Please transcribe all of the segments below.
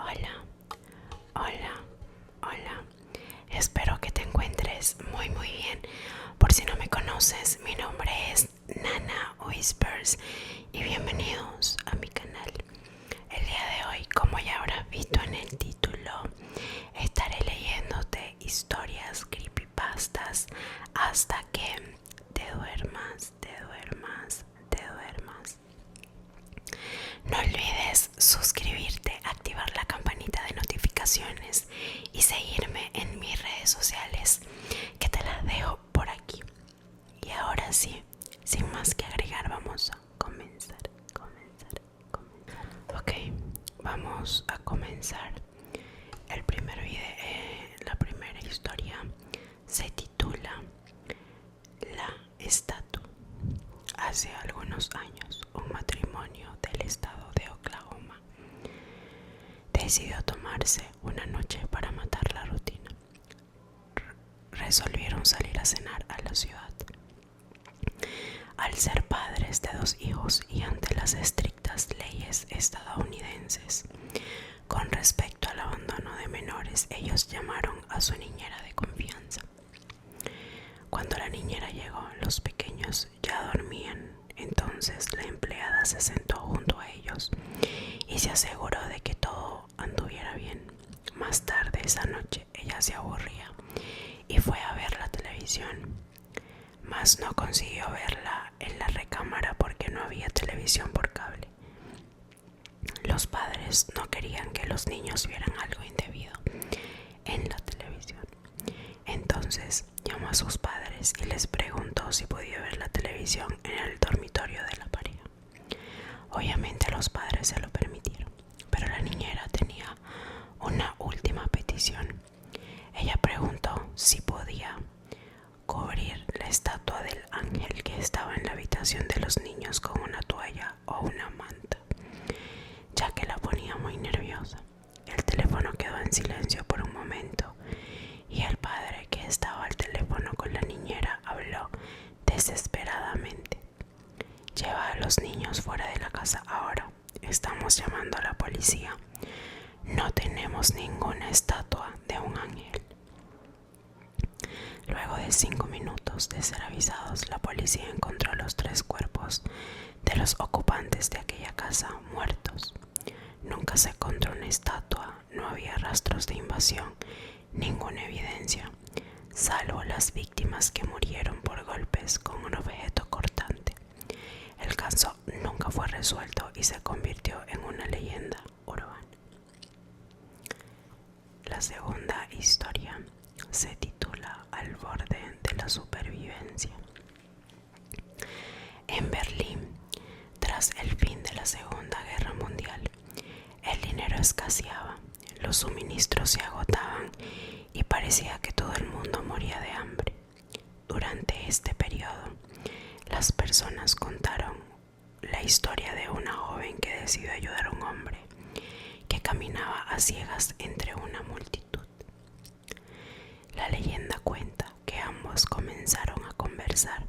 Hola, hola, hola. Espero que te encuentres muy bien. Por si no me conoces, mi nombre es Nana Whispers y bienvenidos a mi canal. El día de hoy, como ya habrás visto en el título, estaré leyéndote historias creepypastas hasta que te duermas, te duermas, te duermas. No olvides suscribirte, activar la campanita de notificaciones y seguirme en mis redes sociales, que te las dejo por aquí. Y ahora sí, sin más que agregar, vamos a comenzar. Ok, vamos a comenzar. La primera historia se titula La Estatua. Hace algunos años, un matrimonio del estado de Oklahoma decidió tomarse una noche para matar la rutina. Resolvieron salir a cenar a la ciudad. Al ser padres de dos hijos y ante las estrictas leyes estadounidenses con respecto al abandono de menores, ellos llamaron a su niñera de confianza. Cuando la niñera llegó, los pequeños ya dormían. Entonces la empleada se sentó junto a ellos y se aseguró de que todo anduviera bien. Más tarde esa noche ella se aburría y fue a ver la televisión, mas no consiguió verla en la recámara porque no había televisión por cable. Los padres no querían que los niños vieran algo indebido en la televisión. Entonces llamó a sus padres y les preguntó si podía ver la televisión en el dormitorio de la pareja. Obviamente los padres se lo permitieron, pero la niñera tenía una última petición. Ella preguntó si podía cubrir la estatua del ángel que estaba en la habitación de los niños con una toalla o una manta, ya que la ponía muy nerviosa. El teléfono quedó en silencio por un momento y el padre, que estaba al teléfono con la niñera, habló desesperadamente. Lleva a los niños fuera de la casa ahora. Estamos llamando a la policía. No tenemos ninguna estatua de un ángel. Luego de 5 minutos de ser avisados, la policía encontró los 3 cuerpos de los ocupantes de aquella casa muertos. Nunca se encontró una estatua, no había rastros de invasión, ninguna evidencia, salvo las víctimas que murieron por golpes con un objeto cortante. El caso nunca fue resuelto y se convirtió en una leyenda urbana. La segunda historia se titula Al borde de la supervivencia. En Berlín, tras el fin de la Segunda Guerra Mundial, el dinero escaseaba, los suministros se agotaban y parecía que todo el mundo moría de hambre. Durante este periodo, las personas contaron la historia de una joven que decidió ayudar a un hombre que caminaba a ciegas entre una multitud. La leyenda cuenta que ambos comenzaron a conversar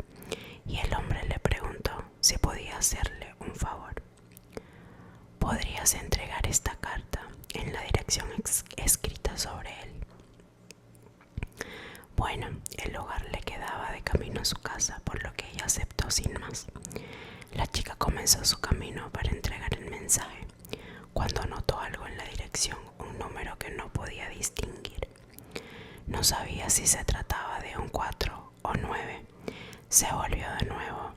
y el hombre le preguntó si podía hacerle un favor. ¿Podrías entregar esta carta en la dirección escrita sobre él? Bueno, el lugar le quedaba de camino a su casa, por lo que ella aceptó sin más. La chica comenzó su camino para entregar el mensaje, cuando notó algo en la dirección, un número que no podía distinguir. No sabía si se trataba de un 4 o 9. Se volvió de nuevo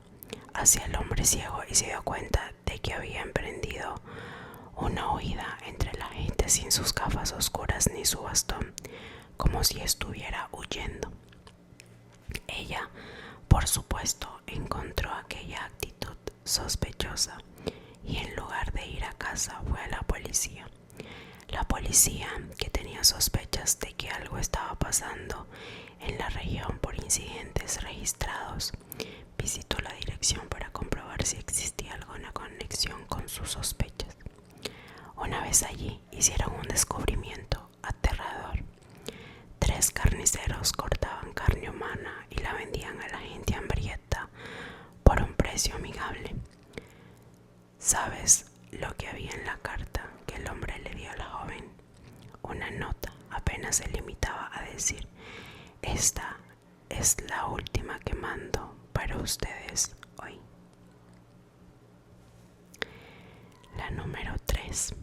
hacia el hombre ciego y se dio cuenta de que había emprendido una huida entre la gente sin sus gafas oscuras ni su bastón, como si estuviera huyendo. Ella, por supuesto, encontró aquella actitud sospechosa y en lugar de ir a casa fue a la policía. La policía, que tenía sospechas de que algo estaba pasando en la región por incidentes registrados, visitó la dirección para comprobar si existía alguna conexión con sus sospechas. Una vez allí, hicieron un descubrimiento aterrador. 3 carniceros cortaban carne humana y la vendían a la gente hambrienta por un precio amigable. ¿Sabes lo que había en la carta que el hombre le dio a la joven? apenas se limitaba a decir: esta es la última que mando para ustedes hoy. La número 3.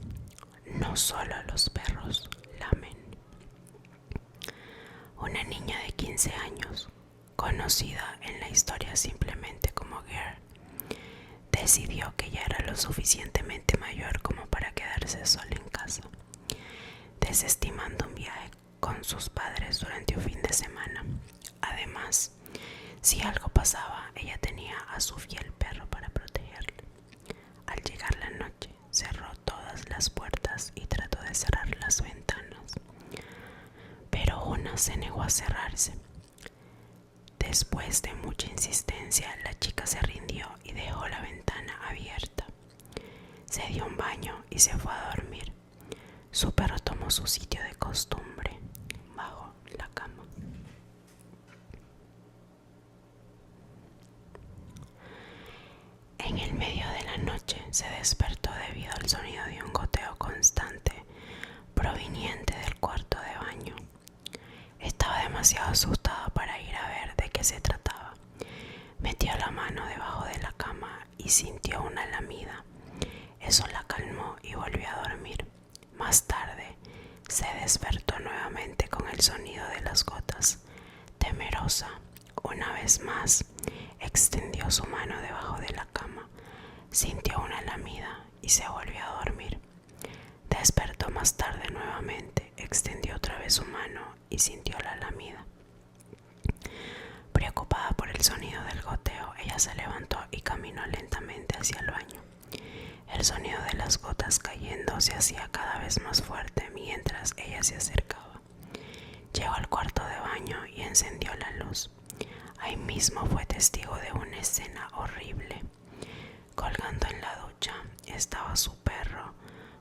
No solo los perros lamen. Una niña de 15 años, conocida en la historia simplemente como Girl, decidió que ya era lo suficientemente mayor como para quedarse sola en casa, desestimando un viaje con sus padres durante un fin de semana. Además, si algo pasaba, ella tenía a su fiel perro para protegerla. Al llegar la noche, cerró todas las puertas y trató de cerrar las ventanas, pero una se negó a cerrarse. Después de mucha insistencia, la chica se rindió y dejó la ventana abierta. Se dio un baño y se fue a dormir. Su perro tomó su sitio de costumbre, bajo la cama. En el medio de la noche se despertó debido al sonido de un goteo constante proveniente del cuarto de baño. Estaba demasiado asustada para ir a ver de qué se trataba. Metió la mano debajo de la cama y sintió una lamida. Eso la calmó y volvió a dormir. Más tarde, se despertó nuevamente con el sonido de las gotas. Temerosa, una vez más, extendió su mano debajo de la cama. Sintió una lamida y se volvió a dormir. Despertó más tarde nuevamente, extendió otra vez su mano y sintió la lamida. Preocupada por el sonido del goteo, ella se levantó y caminó lentamente hacia el baño. El sonido de las gotas cayendo se hacía cada vez más fuerte mientras ella se acercaba. Llegó al cuarto de baño y encendió la luz. Ahí mismo fue testigo de una escena horrible. Colgando en la ducha estaba su perro,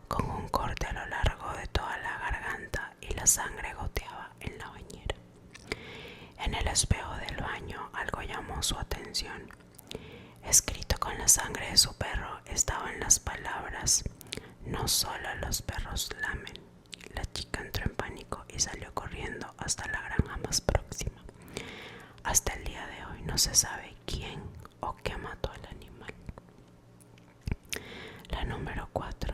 con un corte a lo largo de toda la garganta y la sangre goteaba en la bañera. En el espejo del baño algo llamó su atención. Escrito con la sangre de su perro estaban las palabras: no solo los perros lamen. La chica entró en pánico y salió corriendo hasta la granja más próxima. Hasta el día de hoy no se sabe quién o qué mató al animal. La número 4.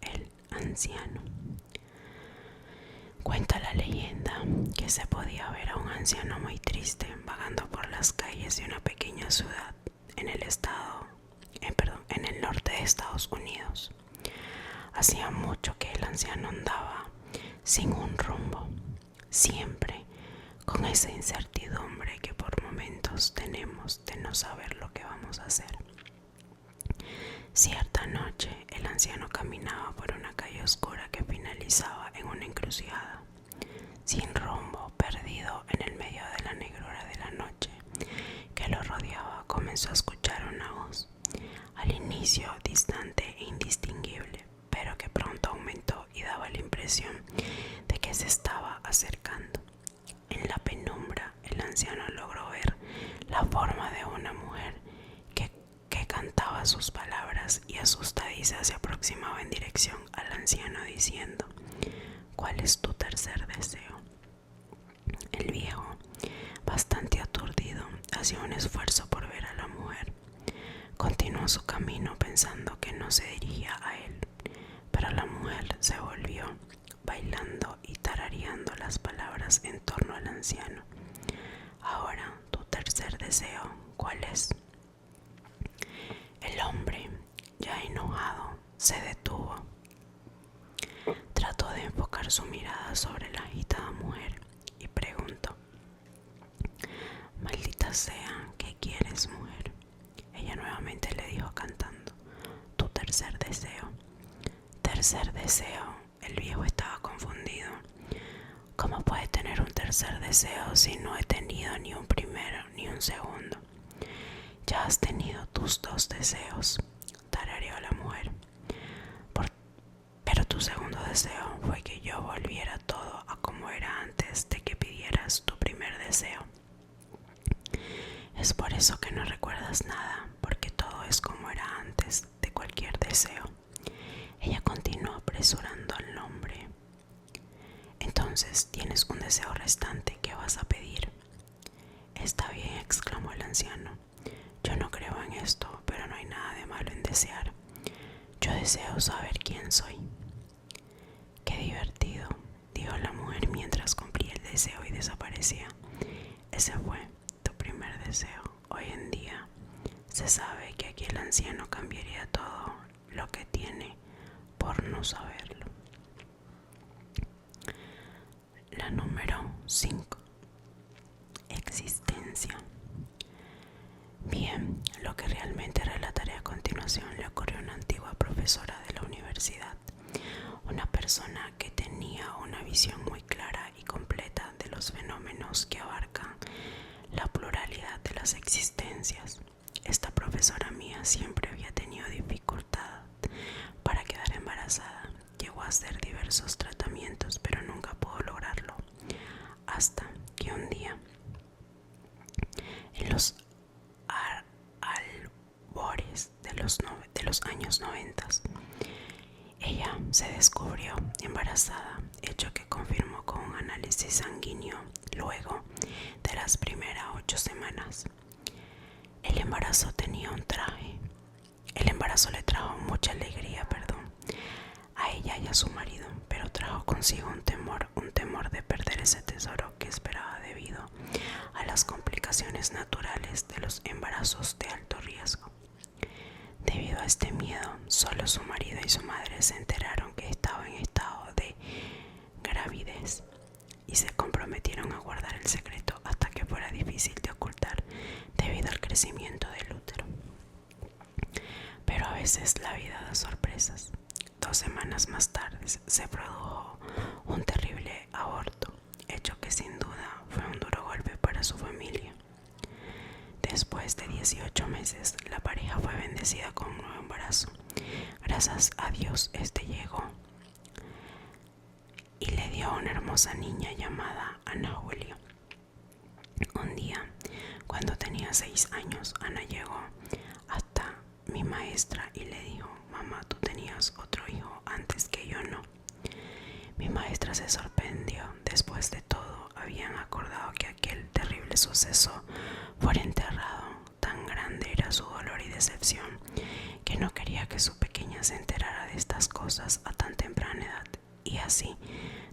El anciano. Cuenta la leyenda que se podía ver a un anciano muy triste vagando por las calles de una pequeña ciudad en el norte de Estados Unidos. Hacía mucho que el anciano andaba sin un rumbo, siempre con esa incertidumbre que por momentos tenemos de no saber lo que vamos a hacer. Cierta noche, el anciano caminaba por una calle oscura que finalizaba en una encrucijada. Sin rumbo, perdido en el medio de la negrura de la noche que lo rodeaba, comenzó a escuchar una voz, al inicio distante e indistinguible, pero que pronto aumentó y daba la impresión de que se estaba acercando. En la penumbra, el anciano logró ver la forma de una mujer que cantaba sus palabras y asustadiza se aproximaba en dirección al anciano diciendo: ¿cuál es tu tercer deseo? El viejo, bastante aturdido, hacía un esfuerzo por ver a la mujer. Continuó su camino pensando que no se dirigía a él, pero la mujer se volvió, bailando y tarareando las palabras en torno al anciano. Ahora, tu tercer deseo, ¿cuál es? El hombre, ya enojado, se detuvo. Trató de enfocar su mirada sobre la agitada mujer y preguntó: maldita sea, ¿qué quieres, mujer? Ella nuevamente le dijo cantando: tu tercer deseo. Tercer deseo. El viejo estaba confundido. ¿Cómo puede tener un tercer deseo si no he tenido ni un primero ni un segundo? Ya has tenido tus dos deseos, tarareó la mujer. Pero tu segundo deseo fue que yo volviera todo a como era antes de que pidieras tu primer deseo. Es por eso que no recuerdas nada, porque todo es como era antes de cualquier deseo. Ella continuó apresurando al hombre. Entonces Entonces tienes un deseo restante que vas a pedir. Está bien, exclamó el anciano. Yo no creo en esto, pero no hay nada de malo en desear. Yo deseo saber quién soy. Qué divertido, dijo la mujer mientras cumplía el deseo y desaparecía. Ese fue tu primer deseo. Hoy en día se sabe que aquí el anciano cambiaría todo lo que tiene por no saberlo. La número 5. Existencia. Bien, lo que realmente relataré a continuación le ocurrió a una antigua profesora de la universidad, una persona que tenía una visión muy clara y completa de los fenómenos que abarcan la pluralidad de las existencias. Esta profesora mía siempre había tenido dificultad para quedar embarazada. Llegó a hacer diversos tratamientos, pero nunca pudo lograrlo. Hasta que un día, en los albores de los años 90, ella se descubrió embarazada, hecho que confirmó con un análisis sanguíneo luego de las primeras 8 semanas. El embarazo le trajo mucha alegría, a ella y a su marido, pero trajo consigo un temor de perder ese tesoro que esperaba debido a las complicaciones naturales de los embarazos de alto riesgo. Debido a este miedo, solo su marido y su madre se enteraron que estaba en estado de gravidez y se comprometieron a guardar el secreto hasta que fuera difícil de ocultar debido al crecimiento del útero. Pero a veces la vida da sorpresas. 2 semanas más tarde se produjo un terrible aborto, hecho que sin duda fue un duro golpe para su familia. Después de 18 meses, la pareja fue bendecida con un nuevo embarazo. Gracias a Dios, este llegó y le dio a una hermosa niña llamada Ana Julia. Un día, cuando tenía 6 años, Ana llegó hasta mi maestra y le dijo: mamá, tú tenías otro hijo antes que yo, ¿no? Mi maestra se sorprendió. Después de todo, habían acordado que aquel terrible suceso fuera enterrado. Tan grande era su dolor y decepción que no quería que su pequeña se enterara de estas cosas a tan temprana edad. Y así,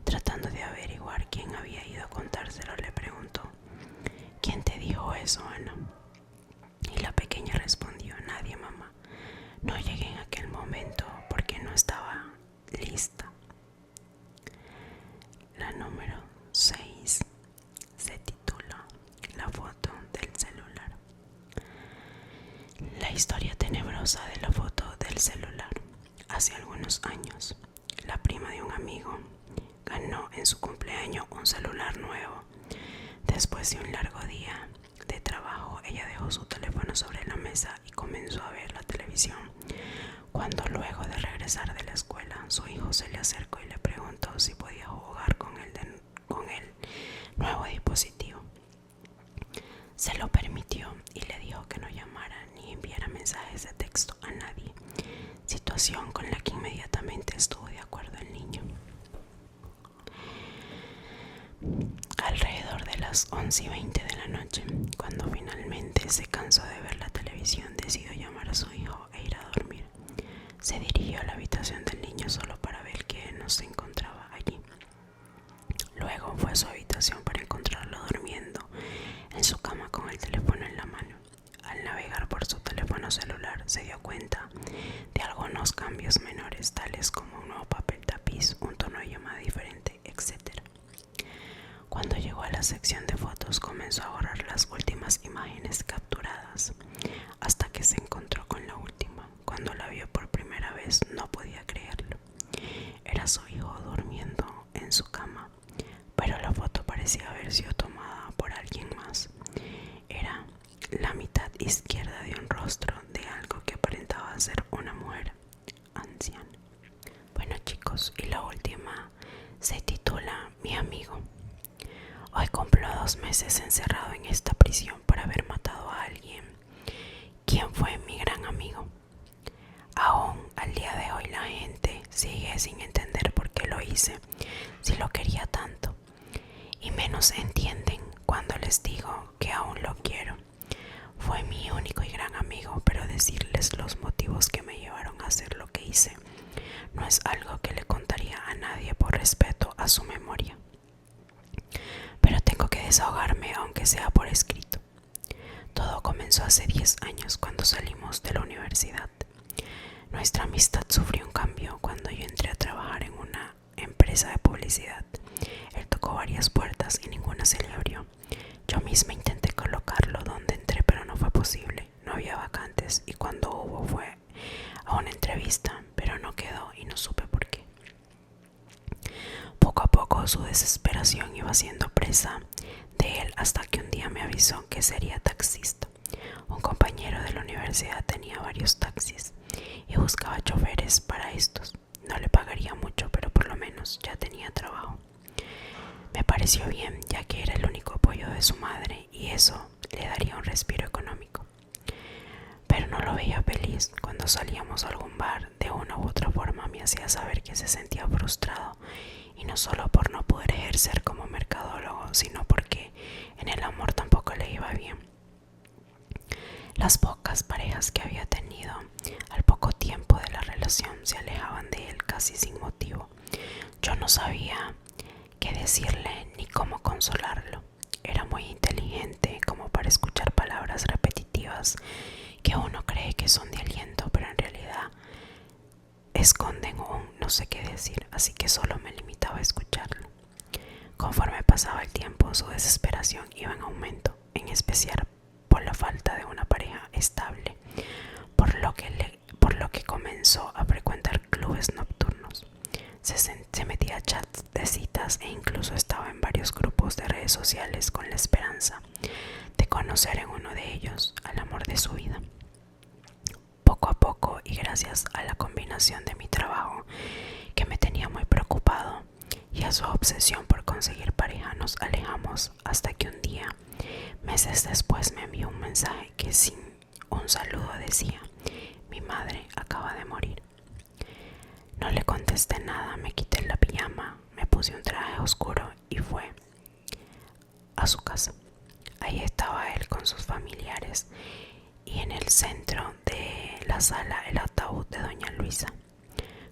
tratando de averiguar quién había ido a contárselo, le preguntó: ¿quién te dijo eso, Ana? Y la pequeña respondió: nadie, mamá. No llegué en aquel momento porque no estaba lista. La número 6 se titula La foto del celular. La historia tenebrosa de la foto del celular. Hace algunos años, la prima de un amigo ganó en su cumpleaños un celular nuevo. Después de un largo día de trabajo, ella dejó su teléfono sobre la mesa y comenzó a ver la televisión. Cuando luego de regresar de la escuela, su hijo se le acercó y le preguntó si podía jugar con el nuevo dispositivo. Se lo permitió y le dijo que no llamara ni enviara mensajes de texto a nadie, situación con la que inmediatamente estuvo de acuerdo el niño. Alrededor de las 11:20 de la noche, cuando finalmente se cansó de ver la televisión, decidió llamar a su hijo e ir a dormir. Se dirigió a la habitación del niño solo para ver que no se encontraba allí. Luego fue a su habitación para encontrarlo durmiendo en su cama con el teléfono en la mano. Al navegar por su teléfono celular, se dio cuenta de algunos cambios menores, tales como un nuevo papel tapiz, un tono de llamada diferente, etc. Cuando llegó a la sección de fotos, comenzó a borrar las últimas imágenes capturadas, hasta que se encontró con la última. Cuando la vio por primera vez, no podía creerlo. Era su hijo durmiendo en su cama, pero la foto parecía haber sido tomada por alguien más. Era la mitad izquierda de un rostro de algo que aparentaba ser una mujer anciana. Bueno, chicos, y la última se titula Mi amigo. Hoy cumplo 2 meses encerrado en esta prisión por haber matado a alguien. ¿Quién fue mi gran amigo? Aún al día de hoy la gente sigue sin entender por qué lo hice, si lo quería tanto. menos entienden cuando les digo que aún lo quiero. Fue mi único y gran amigo, pero decirles los motivos que me llevaron a hacer lo que hice no es algo que le contaría a nadie por respeto a su memoria. Pero tengo que desahogarme aunque sea por escrito. Todo comenzó hace 10 años cuando salimos de la universidad. Nuestra amistad sufrió un cambio cuando yo entré a trabajar en una empresa de publicidad. Él tocó varias puertas y ninguna se le abrió. Yo misma intenté colocarlo donde entré, pero no fue posible. No había vacantes y cuando hubo fue a una entrevista, pero no quedó y no supe por qué. Poco a poco su desesperación iba siendo presa de él hasta que un día me avisó que sería taxista. Un compañero de la universidad tenía varios taxis y buscaba choferes para estos. No le pagaría mucho, pero por lo menos ya tenía trabajo. Me pareció bien, ya que era el único apoyo de su madre y eso le daría un respiro económico. Pero no lo veía feliz. Cuando salíamos a algún bar, de una u otra forma me hacía saber que se sentía frustrado, y no solo por no poder ejercer como mercadólogo, sino porque en el amor tampoco le iba bien. Las pocas parejas que había tenido al poco tiempo de la relación se alejaban de él casi sin motivo. Yo no sabía qué decirle ni cómo consolarlo. Era muy inteligente como para escuchar palabras repetitivas que uno cree que son de aliento, pero en realidad esconden un no sé qué decir, así que solo me limitaba a escucharlo. Conforme pasaba el tiempo, su desesperación iba en aumento, en especial por la falta de una pareja estable, por lo que comenzó a frecuentar clubes nocturnos. Se metía a chats de citas e incluso estaba en varios grupos de redes sociales con la esperanza de conocer en uno de ellos al amor de su vida. Poco a poco, y gracias a la combinación de mi trabajo, que me tenía muy preocupado, y a su obsesión por conseguir pareja, nos alejamos hasta que un día, meses después, me envió un mensaje que sin un saludo decía: mi madre acaba de morir. No le contesté nada, me quité la pijama, me puse un traje oscuro y fue a su casa. Ahí estaba él con sus familiares y en el centro de la sala el ataúd de doña Luisa,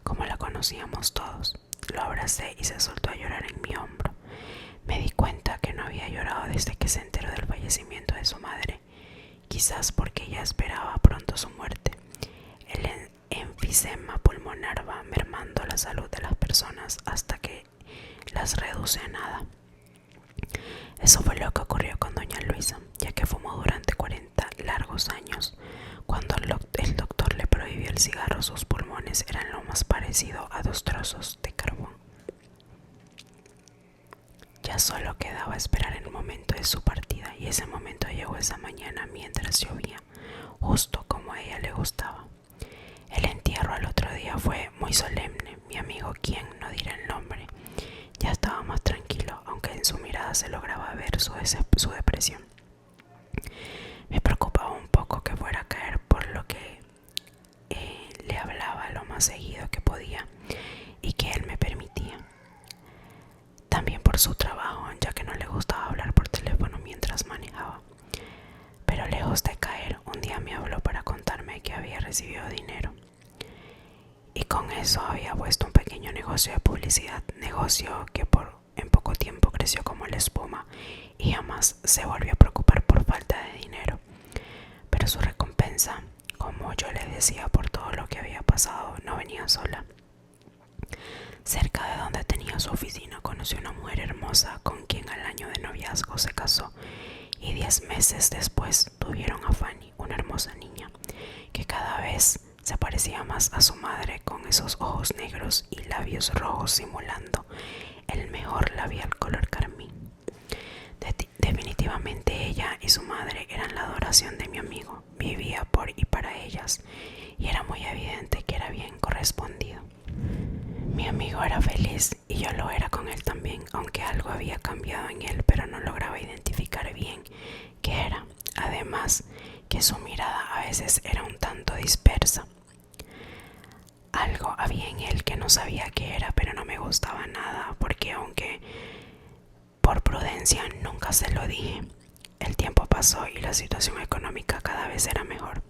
como la conocíamos todos. Lo abracé y se soltó a llorar en mi hombro. Me di cuenta que no había llorado desde que se enteró del fallecimiento de su madre, quizás porque ella esperaba pronto su muerte. El enfisema pulmonar va mermando la salud de las personas hasta que las reduce a nada. Eso fue lo que ocurrió con doña Luisa, ya que fumó durante 40 largos años. Cuando el doctor le prohibió el cigarro, sus pulmones eran lo más parecido a 2 trozos de carbón. Ya solo quedaba esperar el momento de su partida, y ese momento llegó esa mañana mientras llovía, justo como a ella le gustaba. El entierro al otro día fue muy solemne. Mi amigo, quien no dirá el nombre, ya estaba más tranquilo, aunque en su mirada se lograba ver su depresión. Me preocupaba un poco que fuera a caer, por lo que le hablaba lo más seguido que podía y que él me permitía. También por su trabajo, ya que no le gustaba hablar por teléfono mientras manejaba. Pero lejos de caer, un día me habló para contarme que había recibido dinero. Y con eso había puesto un pequeño negocio de publicidad, negocio que en poco tiempo creció como la espuma y jamás se volvió a preocupar por falta de dinero. Pero su recompensa, como yo le decía por todo lo que había pasado, no venía sola. Cerca de donde tenía su oficina conoció una mujer hermosa con quien al año de noviazgo se casó, y 10 meses después tuvieron a Fanny, una hermosa niña que cada vez se parecía más a su madre, con esos ojos negros y labios rojos simulando el mejor labial color carmín. Definitivamente ella y su madre eran la adoración de mi amigo. Vivía por y para ellas, y era muy evidente que era bien correspondido. Mi amigo era feliz y yo lo era con él también, aunque algo había cambiado en él, pero no lograba identificar bien qué era. Además, que su mirada a veces era un tanto dispersa. Algo había en él que no sabía qué era, pero no me gustaba nada, porque aunque por prudencia inocencia nunca se lo dije. El tiempo pasó y la situación económica cada vez era mejor.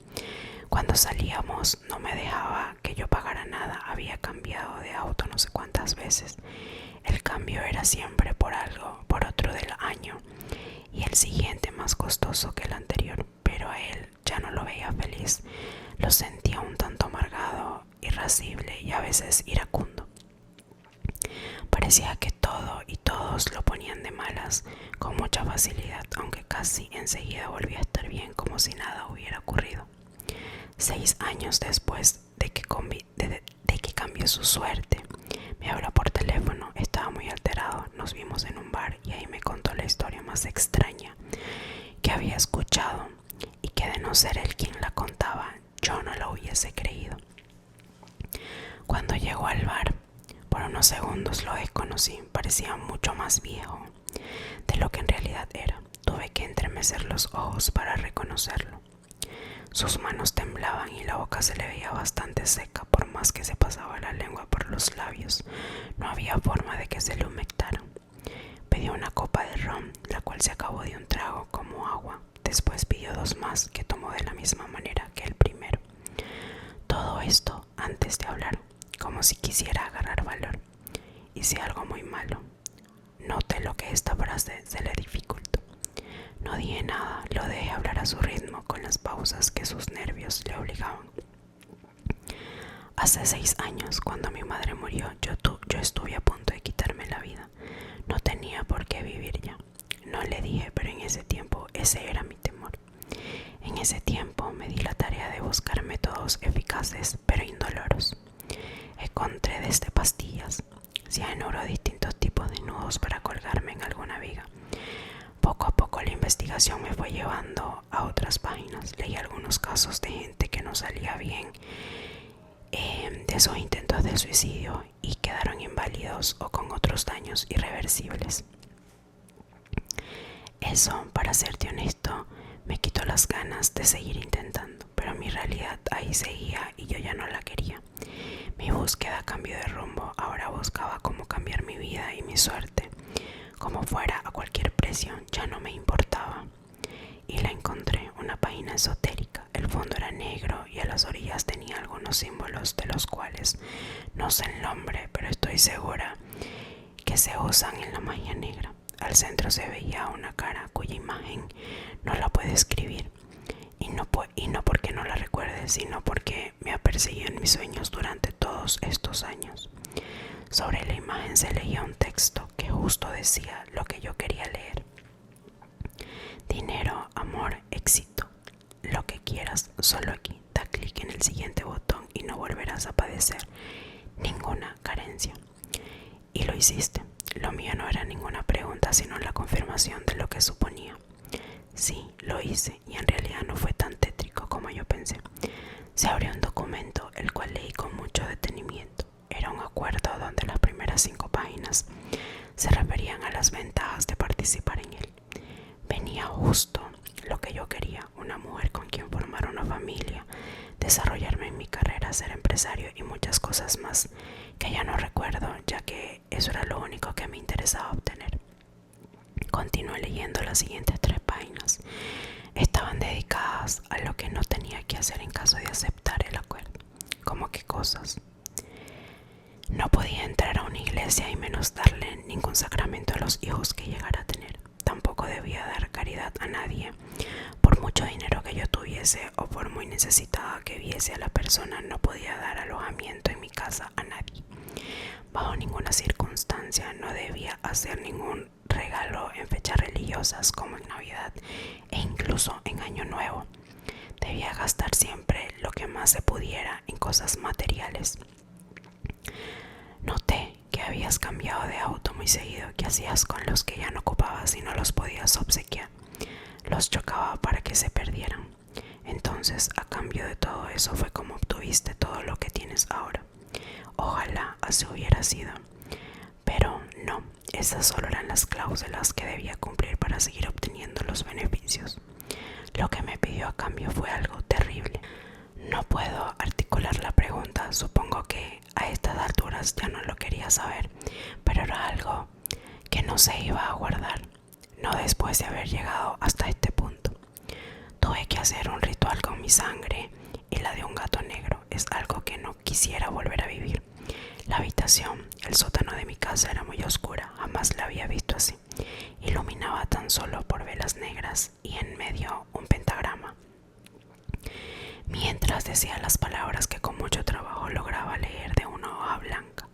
Cuando salíamos no me dejaba que yo pagara nada. Había cambiado de auto no sé cuántas veces. El cambio era siempre por algo, por otro del año, y el siguiente más costoso que el anterior, pero a él ya no lo veía feliz. Lo sentía un tanto amargado, irascible y a veces iracundo. Parecía que todo y todos lo ponían de malas con mucha facilidad, aunque casi enseguida volvía a estar bien como si nada hubiera ocurrido. 6 años después de que cambió su suerte, me habló por teléfono. Estaba muy alterado. Nos vimos en un bar y ahí me contó la historia más extraña que había escuchado, y que de no ser él quien la contaba, yo no la hubiese creído. Cuando llegó al bar, por unos segundos lo desconocí. Parecía mucho más viejo de lo que en realidad era. Tuve que entremecer los ojos para reconocerlo. Sus manos temblaban y la boca se le veía bastante seca. Por más que se pasaba la lengua por los labios, no había forma de que se le humectaran. Pidió una copa de ron, la cual se acabó de un trago como agua. Después pidió 2 más, que tomó de la misma manera que el primero. Todo esto antes de hablar, como si quisiera agarrar valor. Hice algo muy malo. Noté lo que esta frase se le dificultó. No dije nada, lo dejé hablar a su ritmo, con las pausas que sus nervios le obligaban. Hace 6 años, cuando mi madre murió, yo estuve a punto de quitarme la vida. No tenía por qué vivir ya. No le dije, pero en ese tiempo ese era mi temor. En ese tiempo me di la tarea de buscar métodos eficaces pero indoloros. Encontré desde pastillas, cianuro, distintos tipos de nudos para colgarme en alguna viga. Poco a poco la investigación me fue llevando a otras páginas. Leí algunos casos de gente que no salía bien de sus intentos de suicidio y quedaron inválidos o con otros daños irreversibles. Eso, para serte honesto, me quitó las ganas de seguir intentando, pero mi realidad ahí seguía y yo ya no la quería. Mi búsqueda cambió de rumbo. Ahora buscaba cómo cambiar mi vida y mi suerte, como fuera, a cualquier precio. Ya no me importaba. Y la encontré, una página esotérica. El fondo era negro y a las orillas tenía algunos símbolos de los cuales no sé el nombre, pero estoy segura que se usan en la magia negra. Al centro se veía una cara cuya imagen no la puedo escribir, y no porque no la recuerde, sino porque me ha perseguido en mis sueños durante todos estos años. Sobre la imagen se leía un texto que justo decía lo que yo quería leer: dinero, amor, éxito, lo que quieras, solo aquí. Da clic en el siguiente botón y no volverás a padecer ninguna carencia. Y lo hiciste. Lo mío no era ninguna pregunta, sino la confirmación de lo que suponía. Sí, lo hice, y en realidad no fue tan tétrico como yo pensé. Se abrió un documento, el cual leí con mucho detenimiento. Era un acuerdo donde las primeras 5 páginas se referían a las ventajas de participar en él. Venía justo lo que yo quería: una mujer con quien formar una familia, desarrollarme en mi carrera, ser empresario y muchas cosas más que ya no recuerdo, ya que eso era lo único que me interesaba obtener. Continué leyendo las siguientes 3 páginas. Estaban dedicadas a lo que no tenía que hacer en caso de aceptar el acuerdo. ¿Cómo qué cosas? No podía entrar a una iglesia y menos darle ningún sacramento a los hijos que llegara a tener. Tampoco debía dar caridad a nadie. Por mucho dinero que yo tuviese o por muy necesitada que viese a la persona, no podía dar alojamiento en mi casa a nadie. Bajo ninguna circunstancia no debía hacer ningún regalo en fechas religiosas como en Navidad e incluso en Año Nuevo. Debía gastar siempre lo que más se pudiera en cosas materiales. Noté que habías cambiado de auto muy seguido. ¿Qué hacías con los que ya no ocupabas y no los podías obsequiar? Los chocaba para que se perdieran. Entonces, a cambio de todo eso fue como obtuviste todo lo que tienes ahora. Ojalá así hubiera sido. Pero no, esas solo eran las cláusulas que debía cumplir para seguir obteniendo los beneficios. Lo que me pidió a cambio fue algo terrible. No puedo articular la pregunta. Supongo que a estas alturas ya no lo quería saber, pero era algo que no se iba a guardar. no después de haber llegado hasta este punto. Tuve que hacer un ritual con mi sangre y la de un gato negro. Es algo que no quisiera volver a vivir. La habitación, el sótano de mi casa era muy oscura, jamás la había visto así. Iluminaba tan solo por velas negras y en medio un pentagrama. Mientras decía las palabras que con mucho trabajo lograba leer de una hoja blanca,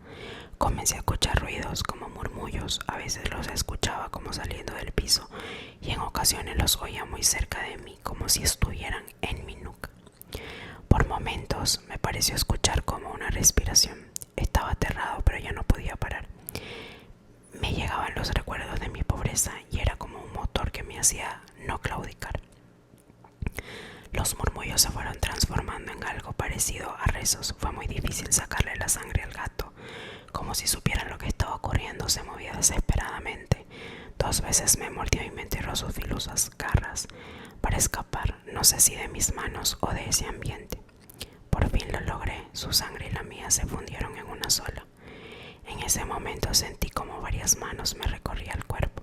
comencé a escuchar ruidos como murmullos. A veces los escuchaba como saliendo del piso y en ocasiones los oía muy cerca de mí, como si estuvieran en mi nuca. Por momentos me pareció escuchar como una respiración. Estaba aterrado, pero ya no podía parar. Me llegaban los recuerdos de mi pobreza y era como un motor que me hacía no claudicar. Los murmullos se fueron transformando en algo parecido a rezos. Fue muy difícil sacarle la sangre al gato. Como si supiera lo que estaba ocurriendo, se movía desesperadamente. 2 veces me mordió y me enterró sus filosas garras para escapar, no sé si de mis manos o de ese ambiente. Por fin lo logré. Su sangre y la mía se fundieron en una sola. En ese momento sentí como varias manos me recorrían el cuerpo.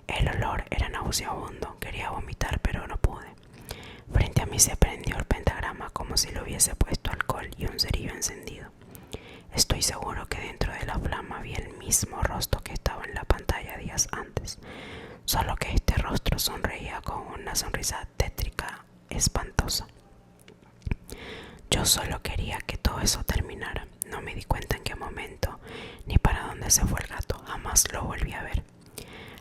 El olor era nauseabundo. Quería vomitar, pero no pude. Frente a mí se prendió el pentagrama como si le hubiese puesto alcohol y un cerillo encendido. Estoy seguro que dentro de la flama vi el mismo rostro que estaba en la pantalla días antes, solo que este rostro sonreía con una sonrisa tétrica espantosa. Yo solo quería que todo eso terminara. No me di cuenta en qué momento ni para dónde se fue el gato. Jamás lo volví a ver.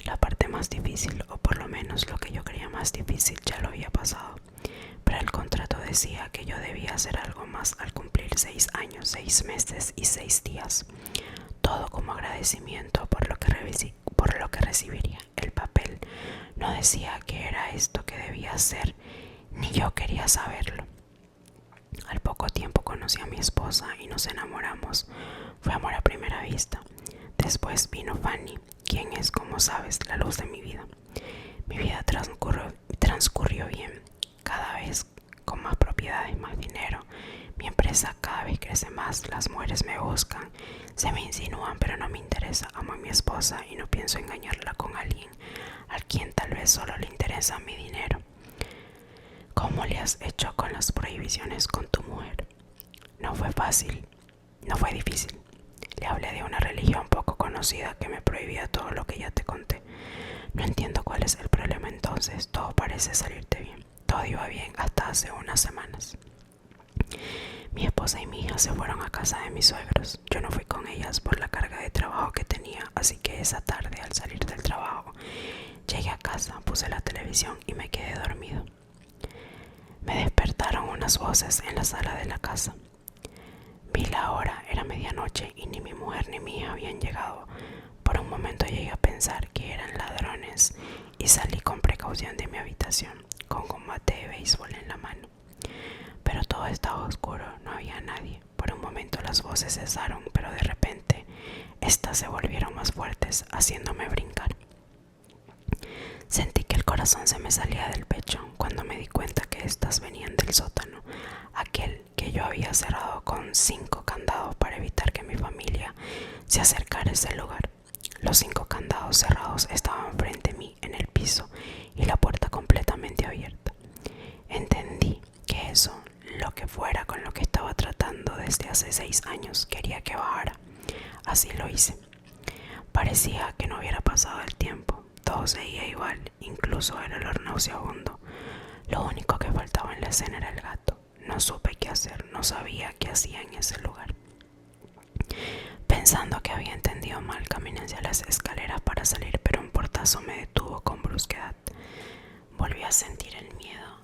La parte más difícil, o por lo menos lo que yo creía más difícil, ya lo había pasado. Pero el contrato decía que yo debía hacer algo más al cumplir 6 años, 6 meses y 6 días. Todo como agradecimiento por lo que recibiría. El papel no decía que era esto que debía hacer, ni yo quería saberlo. Al poco tiempo conocí a mi esposa y nos enamoramos. Fue amor a primera vista. Después vino Fanny, quien es, como sabes, la luz de mi vida. Mi vida transcurrió bien, cada vez con más propiedades, más dinero. Mi empresa cada vez crece más, las mujeres me buscan, se me insinúan, pero no me interesa. Amo a mi esposa y no pienso engañarla con alguien al quien tal vez solo le interesa mi dinero. ¿Cómo le has hecho con las prohibiciones con tu mujer? No fue fácil, no fue difícil. Le hablé de una religión poco conocida que me prohibía todo lo que ya te conté. No entiendo cuál es el problema entonces. Todo parece salirte bien. Todo iba bien hasta hace unas semanas. Mi esposa y mi hija se fueron a casa de mis suegros. Yo no fui con ellas por la carga de trabajo que tenía, así que esa tarde, al salir del trabajo, llegué a casa, puse la televisión y me quedé dormido. Me despertaron unas voces en la sala de la casa. Vi la hora, era medianoche y ni mi mujer ni mi hija habían llegado. Por un momento llegué a pensar que eran ladrones y salí con precaución de mi habitación, con un bate de béisbol en la mano. Pero todo estaba oscuro, no había nadie. Por un momento las voces cesaron, pero de repente estas se volvieron más fuertes, haciéndome brincar. Sentí que el corazón se me salía del pecho cuando me di cuenta que estas venían del sótano, aquel que yo había cerrado con 5 candados para evitar que mi familia se acercara a ese lugar. Los 5 candados cerrados estaban frente a mí en el piso y la puerta completamente abierta. Entendí que eso, lo que fuera con lo que estaba tratando desde hace 6 años, quería que bajara. Así lo hice. Parecía que no hubiera pasado el tiempo. Todo seguía igual, incluso el olor nauseabundo. Lo único que faltaba en la escena era el gato. No supe qué hacer, no sabía qué hacía en ese lugar. Pensando que había entendido mal, caminé hacia las escaleras para salir, pero un portazo me detuvo con brusquedad. Volví a sentir el miedo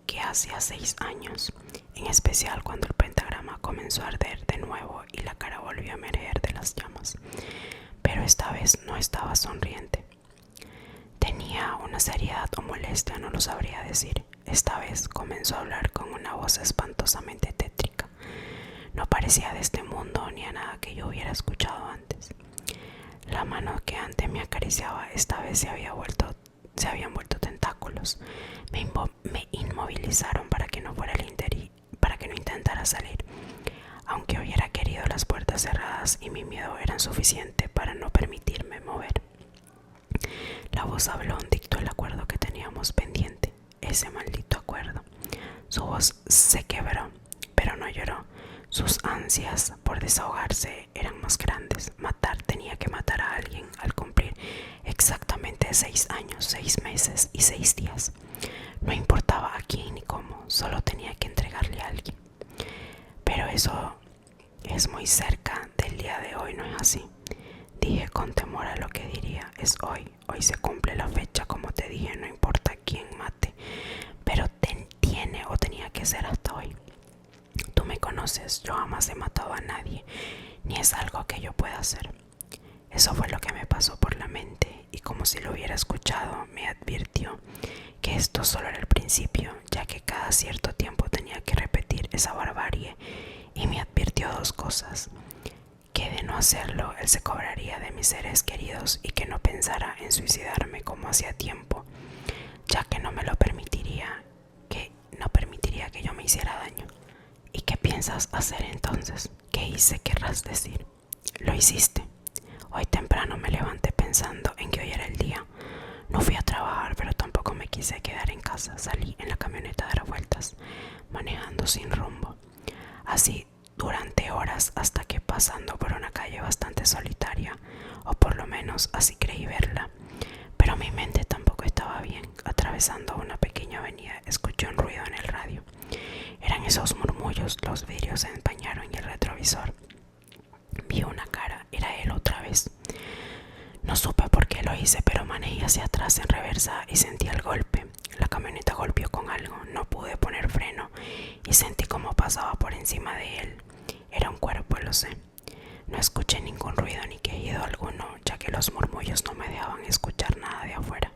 que hacía 6 años, en especial cuando el pentagrama comenzó a arder de nuevo y la cara volvió a emerger de las llamas. Pero esta vez no estaba sonriente. Tenía una seriedad o molestia, no lo sabría decir. Esta vez comenzó a hablar con una voz espantosamente tétrica. No parecía de este mundo ni a nada que yo hubiera escuchado antes. La mano que antes me acariciaba esta vez se habían vuelto tentáculos. Me inmovilizaron para que no intentara salir. Aunque hubiera querido, las puertas cerradas y mi miedo eran suficiente para no permitirme mover. La voz habló, dictó el acuerdo que teníamos pendiente, ese maldito acuerdo. Su voz se quebró, pero no lloró. Sus ansias por desahogarse eran más grandes. Tenía que matar a alguien al cumplir exactamente 6 años, 6 meses y 6 días. No importaba a quién ni cómo, solo tenía que entregarle a alguien. Pero eso es muy cerca del día de hoy, ¿no es así? Dije con temor a lo que diría. Es hoy se cumple la fecha, como te dije, no importa quién mate, pero tiene o tenía que ser hasta hoy. Tú me conoces, yo jamás he matado a nadie, ni es algo que yo pueda hacer. Eso fue lo que me pasó por la mente, y como si lo hubiera escuchado, me advirtió que esto solo era el principio, ya que cada cierto tiempo tenía que repetir esa barbarie, y me advirtió 2 cosas: que de no hacerlo él se cobraría de mis seres queridos y que no pensara en suicidarme como hacía tiempo, ya que no permitiría que yo me hiciera daño. ¿Y qué piensas hacer entonces? ¿Qué hice, querrás decir? Lo hiciste. Hoy temprano me levanté pensando en que hoy era el día. No fui a trabajar, pero tampoco me quise quedar en casa. Salí en la camioneta a dar vueltas, manejando sin rumbo. Así durante horas, hasta que pasando por una calle bastante solitaria, o por lo menos así creí verla, pero mi mente tampoco estaba bien. Atravesando una pequeña avenida, escuché un ruido en el radio. Eran esos murmullos, los vidrios se empañaron y el retrovisor. Vi una cara, era él otra vez. No supe por qué lo hice, pero manejé hacia atrás en reversa y sentí el golpe. La camioneta golpeó con algo, no pude poner freno y sentí como pasaba por encima de él. Era un cuerpo, lo sé. No escuché ningún ruido ni quejido alguno, ya que los murmullos no me dejaban escuchar nada de afuera.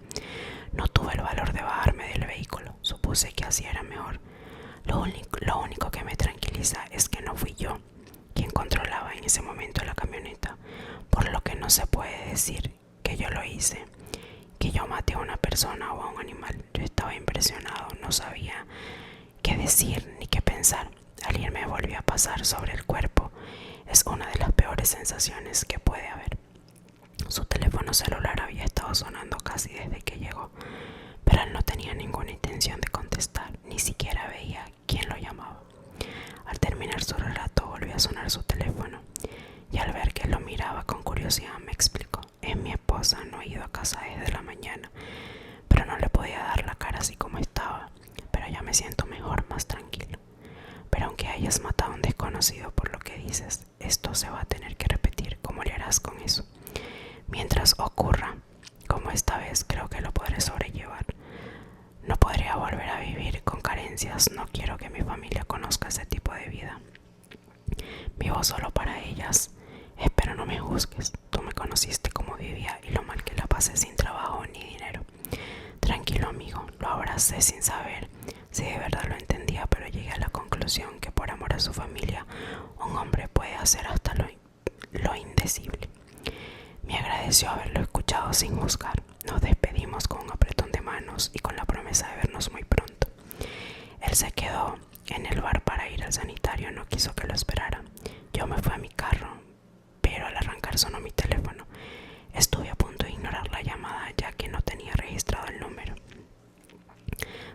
No tuve el valor de bajarme del vehículo, supuse que así era mejor. Lo único que me tranquiliza es que no fui yo quien controlaba en ese momento la camioneta, por lo que no se puede decir que yo lo hice, que yo maté a una persona o a un animal. Yo estaba impresionado, no sabía qué decir ni qué pensar. Alguien me volvió a pasar sobre el cuerpo. Es una de las peores sensaciones que puede haber. Su teléfono celular había estado sonando casi desde que llegó, pero él no tenía ninguna intención de contestar, ni siquiera veía quién lo llamaba. Al terminar su relato volvió a sonar su teléfono, y al ver que lo miraba con curiosidad me explicó: es mi esposa, no he ido a casa desde la mañana, pero no le podía dar la cara así como estaba, pero ya me siento mejor, más tranquilo. Pero aunque hayas matado a un desconocido por lo que dices, esto se va a tener que repetir. ¿Cómo le harás con eso? Mientras ocurra, como esta vez, creo que lo podré sobrellevar. No podría volver a vivir con carencias, no quiero que mi familia conozca ese tipo de vida. Vivo solo para ellas. Espero no me juzgues, tú me conociste cómo vivía y lo mal que la pasé sin trabajo ni dinero. Tranquilo, amigo, lo abracé sin saber si de verdad lo entendía, pero llegué a la conclusión que por amor a su familia un hombre puede hacer hasta lo indecible. Me agradeció haberlo escuchado sin juzgar. Nos despedimos con un apretón de manos y con la promesa de vernos muy pronto. Él se quedó en el bar para ir al sanitario, no quiso que lo esperara. Yo me fui a mi carro, pero al arrancar sonó mi teléfono. Estuve a punto de ignorar la llamada, ya que no tenía registrado el número,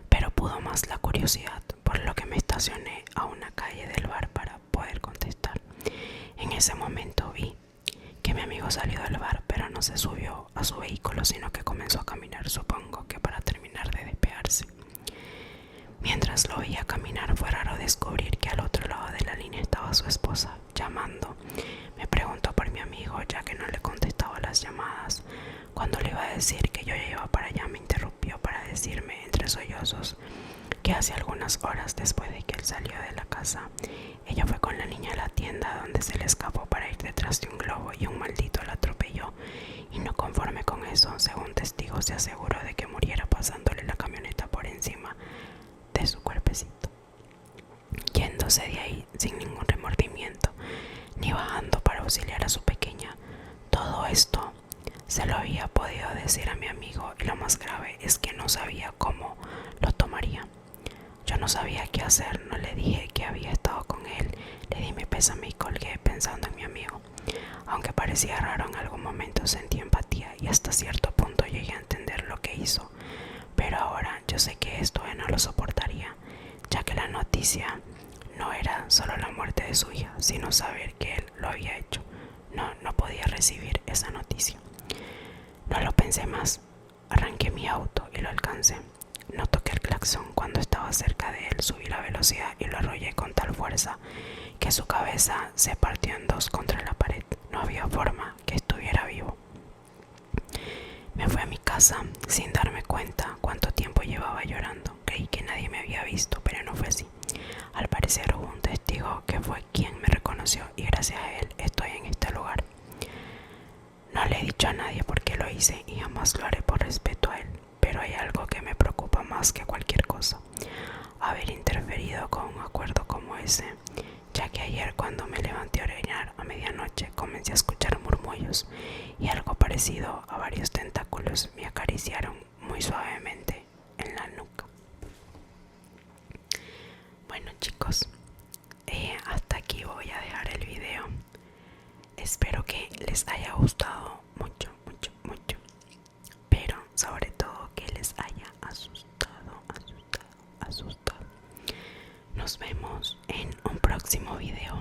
pero pudo más la curiosidad, por lo que me estacioné a una calle del bar para poder contestar. En ese momento vi que mi amigo salió del bar, pero no se subió a su vehículo, sino que comenzó a caminar, supongo que para terminar de despejarse. Mientras lo veía caminar, fue raro descubrir que al otro lado de la línea estaba su esposa, llamando. Me preguntó por mi amigo, ya que no le contestaba las llamadas. Cuando le iba a decir que yo ya iba para allá, me interrumpió para decirme entre sollozos que hace algunas horas después de que él salió de la casa, ella fue con la niña a la tienda, donde se le escapó para ir detrás de un globo y un maldito la atropelló, y no conforme con eso, según testigos, se aseguró de que muriera pasándole la camioneta por encima de su cuerpecito, yéndose de ahí sin ningún remordimiento, ni bajando para auxiliar a su pequeña. Todo esto se lo había podido decir a mi amigo, y lo más grave es que no sabía cómo lo tomaría. Yo no sabía qué hacer, no le dije que había estado con él, le di mi pésame y colgué pensando en mi amigo. Aunque parecía raro, en algún momento sentí empatía y hasta cierto punto llegué a entender sino saber que él lo había hecho. No podía recibir esa noticia. No lo pensé más. Arranqué mi auto y lo alcancé. No toqué el claxon cuando estaba cerca de él. Subí la velocidad y lo arrollé con tal fuerza que su cabeza se partió en dos contra la pared. No había forma que estuviera vivo. Me fui a mi casa sin darme cuenta cuánto tiempo llevaba llorando. Creí que nadie me había visto, pero no fue así. Al parecer hubo un testigo que fue quien me reconoció y gracias a él estoy en este lugar. No le he dicho a nadie por qué lo hice y jamás lo haré por respeto a él, pero hay algo que me preocupa más que cualquier cosa: haber interferido con un acuerdo como ese, ya que ayer cuando me levanté a orinar a medianoche comencé a escuchar murmullos y algo parecido a varios tentáculos me acariciaron muy suavemente en la nuca. Bueno chicos, hasta aquí voy a dejar el video. Espero que les haya gustado mucho, mucho, mucho, pero sobre todo que les haya asustado, asustado, asustado. Nos vemos en un próximo video.